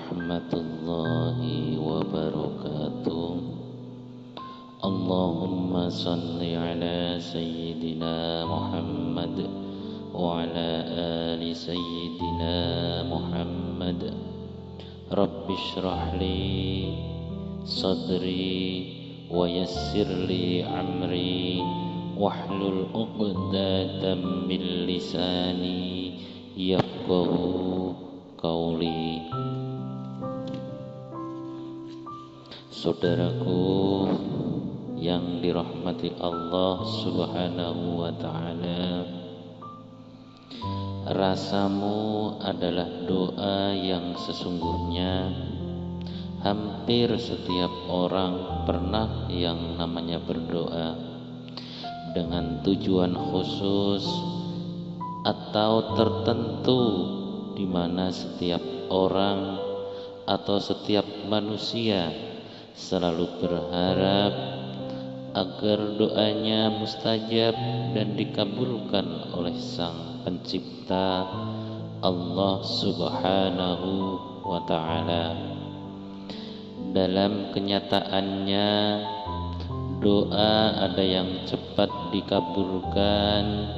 warahmatullahi wabarakatuh. Allahumma salli ala Sayyidina Muhammad wa ala ali Sayyidina Muhammad. Rabbi shrah li sadri wa yassir li amri wahlul 'uqdatam min lisani yafqahu qawli. Saudaraku yang dirahmati Allah Subhanahu wa ta'ala, rasamu adalah doa yang sesungguhnya hampir setiap orang pernah yang namanya berdoa dengan tujuan khusus atau tertentu, di mana setiap orang atau setiap manusia selalu berharap agar doanya mustajab dan dikabulkan oleh Sang Pencipta Allah Subhanahu wa ta'ala. Dalam kenyataannya, doa ada yang cepat dikabulkan,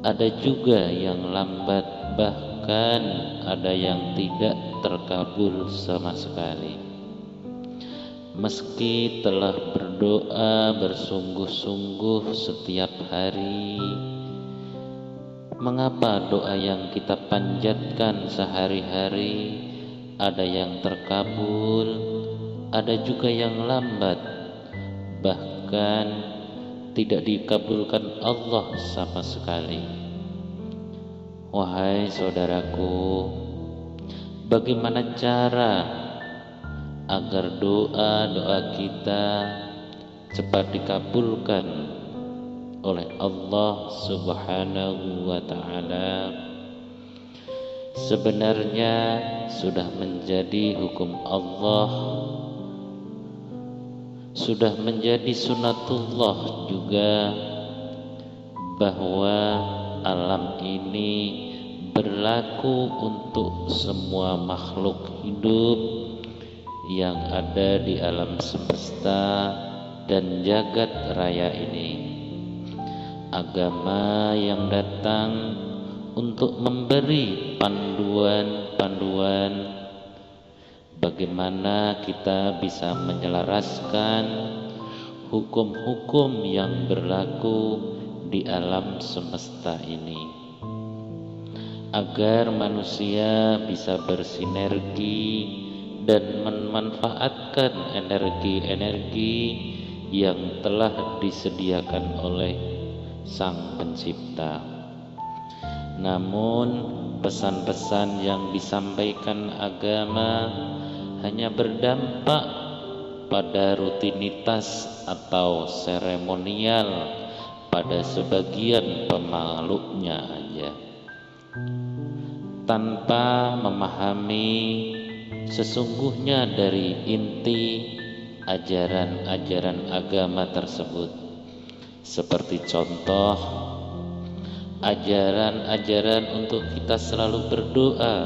ada juga yang lambat, bahkan ada yang tidak terkabul sama sekali. Meski telah berdoa bersungguh-sungguh setiap hari, mengapa doa yang kita panjatkan sehari-hari ada yang terkabul, ada juga yang lambat, bahkan tidak dikabulkan Allah sama sekali? Wahai saudaraku, bagaimana cara agar doa-doa kita cepat dikabulkan oleh Allah Subhanahu wa ta'ala? Sebenarnya sudah menjadi hukum Allah, sudah menjadi sunatullah juga, bahwa alam ini berlaku untuk semua makhluk hidup yang ada di alam semesta dan jagat raya ini. Agama yang datang untuk memberi panduan-panduan bagaimana kita bisa menyelaraskan hukum-hukum yang berlaku di alam semesta ini, agar manusia bisa bersinergi dan memanfaatkan energi-energi yang telah disediakan oleh Sang Pencipta. Namun pesan-pesan yang disampaikan agama hanya berdampak pada rutinitas atau seremonial pada sebagian pemeluknya aja, tanpa memahami sesungguhnya dari inti ajaran-ajaran agama tersebut. Seperti contoh, ajaran-ajaran untuk kita selalu berdoa.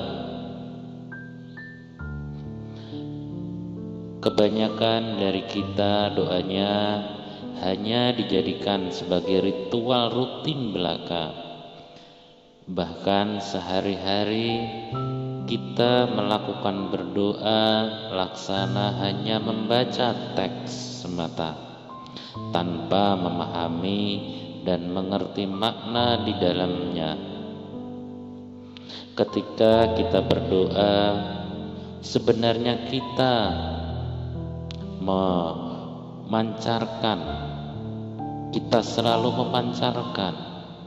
Kebanyakan dari kita doanya hanya dijadikan sebagai ritual rutin belaka. Bahkan sehari-hari kita melakukan berdoa laksana hanya membaca teks semata, tanpa memahami dan mengerti makna di dalamnya. Ketika kita berdoa, sebenarnya kita memancarkan, kita selalu memancarkan,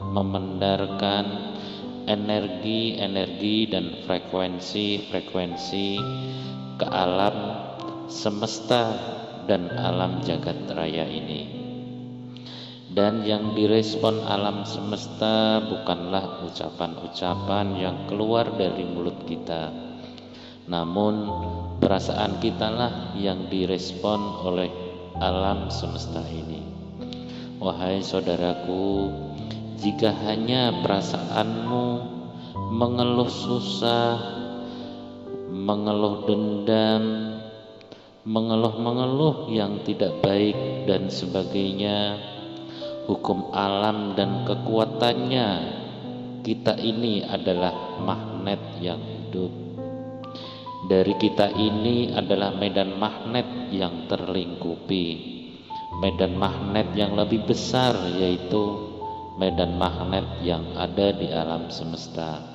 memendarkan energi-energi dan frekuensi-frekuensi ke alam semesta dan alam jagat raya ini. Dan yang direspon alam semesta bukanlah ucapan-ucapan yang keluar dari mulut kita, namun perasaan kitalah yang direspon oleh alam semesta ini. Wahai saudaraku, jika hanya perasaanmu mengeluh susah, mengeluh dendam, mengeluh-mengeluh yang tidak baik dan sebagainya, hukum alam dan kekuatannya. Kita ini adalah magnet yang hidup. Dari kita ini adalah medan magnet yang terlingkupi, medan magnet yang lebih besar, yaitu medan magnet yang ada di alam semesta.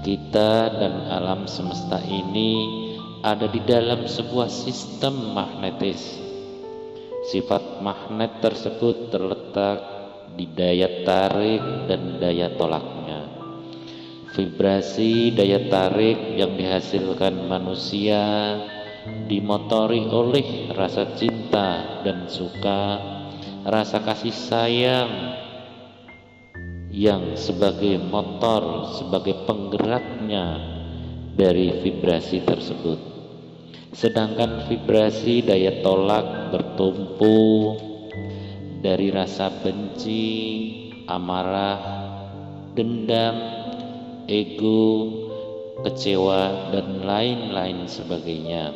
Kita dan alam semesta ini ada di dalam sebuah sistem magnetis. Sifat magnet tersebut terletak di daya tarik dan daya tolaknya. Vibrasi daya tarik yang dihasilkan manusia dimotori oleh rasa cinta dan suka, rasa kasih sayang yang sebagai motor, sebagai penggeraknya dari vibrasi tersebut. Sedangkan vibrasi daya tolak bertumpu dari rasa benci, amarah, dendam, ego, kecewa, dan lain-lain sebagainya.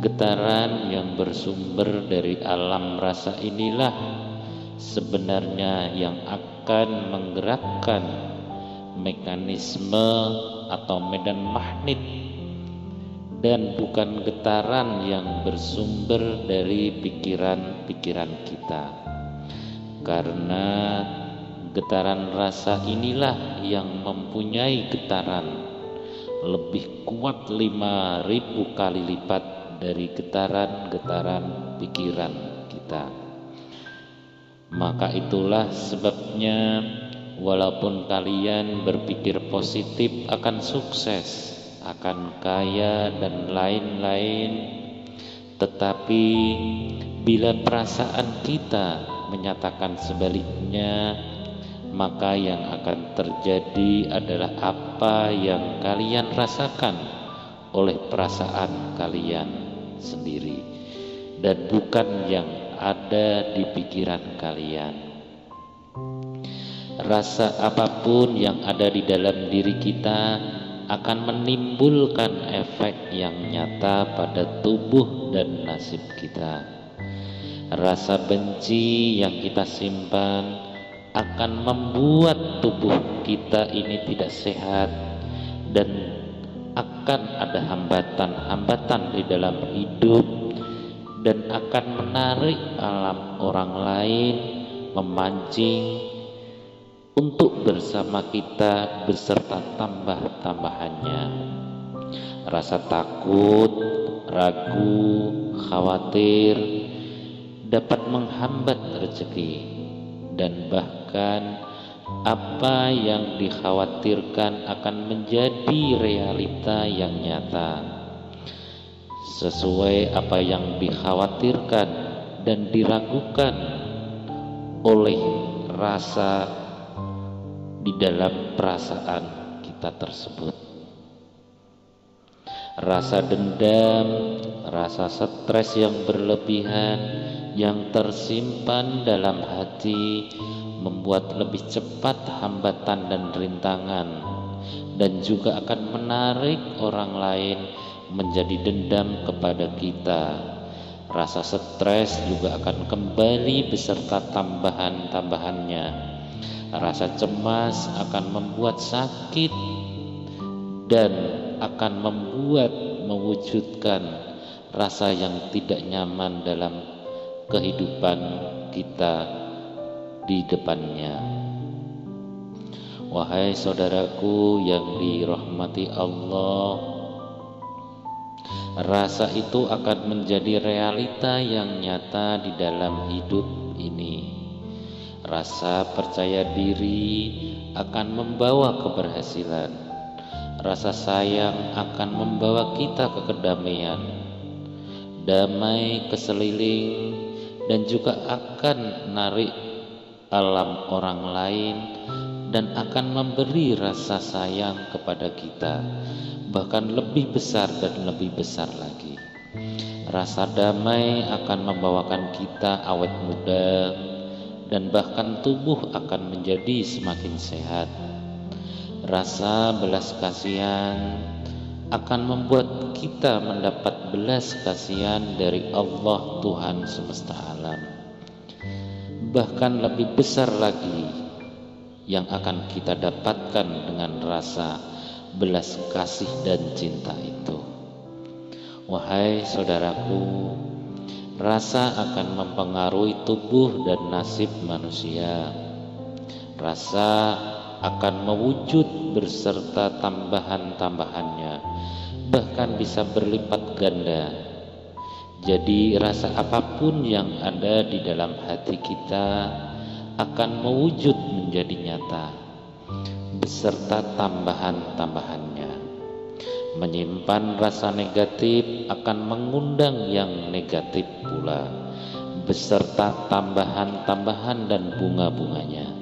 Getaran yang bersumber dari alam rasa inilah sebenarnya yang akan menggerakkan mekanisme atau medan magnet, dan bukan getaran yang bersumber dari pikiran-pikiran kita. Karena getaran rasa inilah yang mempunyai getaran lebih kuat 5.000 kali lipat dari getaran-getaran pikiran kita. Maka itulah sebabnya walaupun kalian berpikir positif akan sukses, akan kaya dan lain-lain, tetapi bila perasaan kita menyatakan sebaliknya, maka yang akan terjadi adalah apa yang kalian rasakan oleh perasaan kalian sendiri, dan bukan yang ada di pikiran kalian. Rasa apapun yang ada di dalam diri kita akan menimbulkan efek yang nyata pada tubuh dan nasib kita. Rasa benci yang kita simpan akan membuat tubuh kita ini tidak sehat, dan akan ada hambatan-hambatan di dalam hidup, dan akan menarik alam orang lain, memancing untuk bersama kita beserta tambah-tambahannya. Rasa takut, ragu, khawatir dapat menghambat rezeki, dan bahkan apa yang dikhawatirkan akan menjadi realita yang nyata. Sesuai apa yang dikhawatirkan dan diragukan oleh rasa di dalam perasaan kita tersebut. Rasa dendam, rasa stres yang berlebihan yang tersimpan dalam hati membuat lebih cepat hambatan dan rintangan, dan juga akan menarik orang lain menjadi dendam kepada kita. Rasa stres juga akan kembali beserta tambahan-tambahannya. Rasa cemas akan membuat sakit dan akan mewujudkan rasa yang tidak nyaman dalam kehidupan kita di depannya. Wahai saudaraku yang dirahmati Allah, rasa itu akan menjadi realita yang nyata di dalam hidup ini. Rasa percaya diri akan membawa keberhasilan. Rasa sayang akan membawa kita ke kedamaian, damai keseliling, dan juga akan menarik alam orang lain, dan akan memberi rasa sayang kepada kita, bahkan lebih besar dan lebih besar lagi. Rasa damai akan membawakan kita awet muda, dan bahkan tubuh akan menjadi semakin sehat. Rasa belas kasihan akan membuat kita mendapat belas kasihan dari Allah Tuhan semesta alam. Bahkan lebih besar lagi yang akan kita dapatkan dengan rasa belas kasih dan cinta itu. Wahai saudaraku, rasa akan mempengaruhi tubuh dan nasib manusia. Rasa akan mewujud berserta tambahan-tambahannya, bahkan bisa berlipat ganda. Jadi rasa apapun yang ada di dalam hati kita akan mewujud menjadi nyata, beserta tambahan-tambahannya. Menyimpan rasa negatif akan mengundang yang negatif pula, beserta tambahan-tambahan dan bunga-bunganya.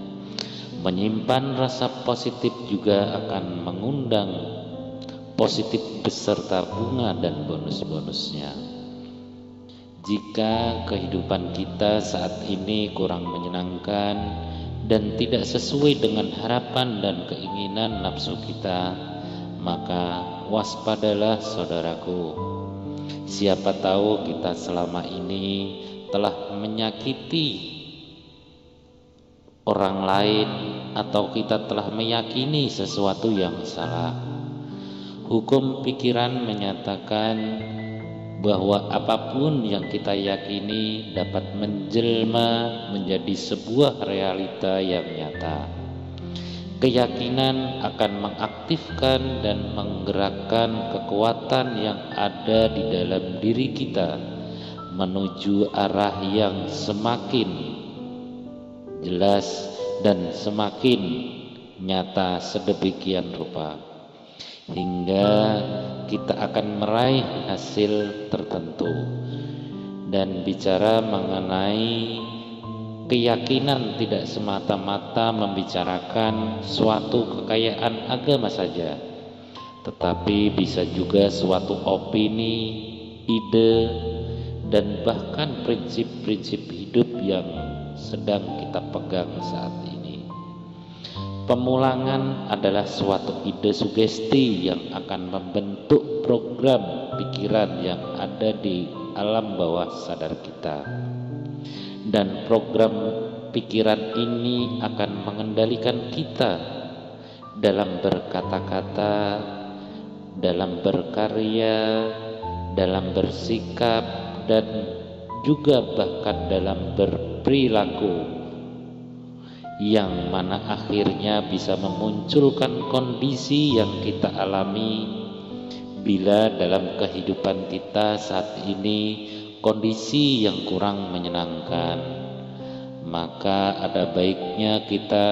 Menyimpan rasa positif juga akan mengundang positif beserta bunga dan bonus-bonusnya. Jika kehidupan kita saat ini kurang menyenangkan dan tidak sesuai dengan harapan dan keinginan nafsu kita, maka waspadalah saudaraku. Siapa tahu kita selama ini telah menyakiti orang lain, atau kita telah meyakini sesuatu yang salah. Hukum pikiran menyatakan bahwa apapun yang kita yakini dapat menjelma menjadi sebuah realita yang nyata. Keyakinan akan mengaktifkan dan menggerakkan kekuatan yang ada di dalam diri kita menuju arah yang semakin jelas dan semakin nyata sedemikian rupa, hingga kita akan meraih hasil tertentu. Dan bicara mengenai keyakinan tidak semata-mata membicarakan suatu kekayaan agama saja, tetapi bisa juga suatu opini, ide, dan bahkan prinsip-prinsip hidup yang sedang kita pegang saat ini. Pemulangan adalah suatu ide sugesti yang akan membentuk program pikiran yang ada di alam bawah sadar kita. Dan program pikiran ini akan mengendalikan kita dalam berkata-kata, dalam berkarya, dalam bersikap, dan juga bahkan dalam berperilaku, yang mana akhirnya bisa memunculkan kondisi yang kita alami bila dalam kehidupan kita saat ini kondisi yang kurang menyenangkan. Maka ada baiknya kita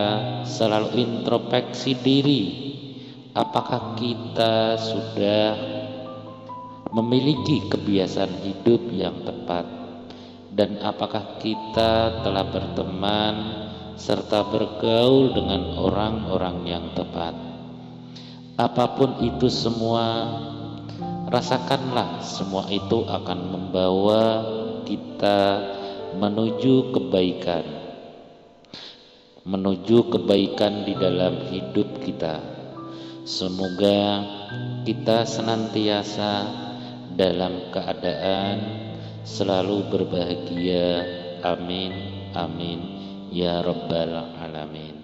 selalu introspeksi diri, apakah kita sudah memiliki kebiasaan hidup yang tepat, dan apakah kita telah berteman serta bergaul dengan orang-orang yang tepat. Apapun itu semua, rasakanlah semua itu akan membawa kita menuju kebaikan di dalam hidup kita. Semoga kita senantiasa dalam keadaan selalu berbahagia. Amin, amin, ya rabbal alamin.